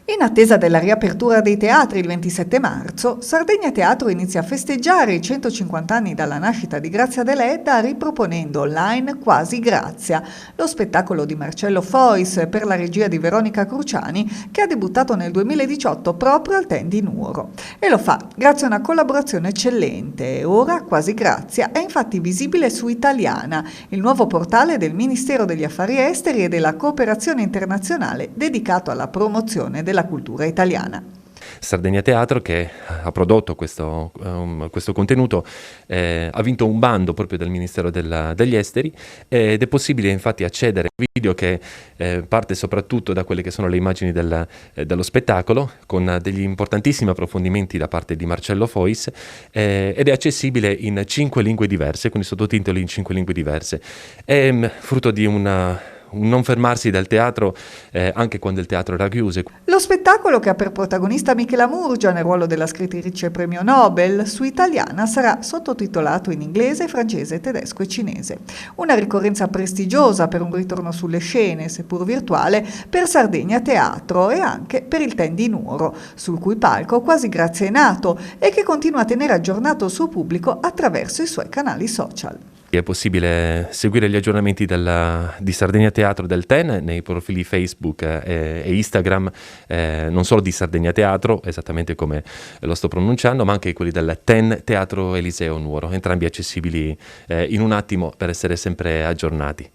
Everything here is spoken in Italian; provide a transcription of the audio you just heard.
In attesa della riapertura dei teatri il 27 marzo, Sardegna Teatro inizia a festeggiare i 150 anni dalla nascita di Grazia Deledda riproponendo online Quasi Grazia, lo spettacolo di Marcello Fois per la regia di Veronica Cruciani che ha debuttato nel 2018 proprio al Ten di Nuoro. E lo fa grazie a una collaborazione eccellente. Ora Quasi Grazia è infatti visibile su Italiana, il nuovo portale del Ministero degli Affari Esteri e della Cooperazione Internazionale dedicato alla promozione della cultura italiana. Sardegna Teatro, che ha prodotto questo contenuto, ha vinto un bando proprio del Ministero degli Esteri ed è possibile infatti accedere a un video che parte soprattutto da quelle che sono le immagini dello spettacolo, con degli importantissimi approfondimenti da parte di Marcello Fois, ed è accessibile in 5 lingue diverse, con i sottotitoli in 5 lingue diverse. È frutto di un non fermarsi dal teatro anche quando il teatro era chiuso. Lo spettacolo, che ha per protagonista Michela Murgia nel ruolo della scrittrice premio Nobel, su Italiana sarà sottotitolato in inglese, francese, tedesco e cinese. Una ricorrenza prestigiosa per un ritorno sulle scene, seppur virtuale, per Sardegna Teatro e anche per il Ten di Nuoro, sul cui palco Quasi Grazia è nato e che continua a tenere aggiornato il suo pubblico attraverso i suoi canali social. È possibile seguire gli aggiornamenti di Sardegna Teatro del Ten nei profili Facebook e Instagram, non solo di Sardegna Teatro, esattamente come lo sto pronunciando, ma anche quelli del Ten Teatro Eliseo Nuoro, entrambi accessibili in un attimo per essere sempre aggiornati.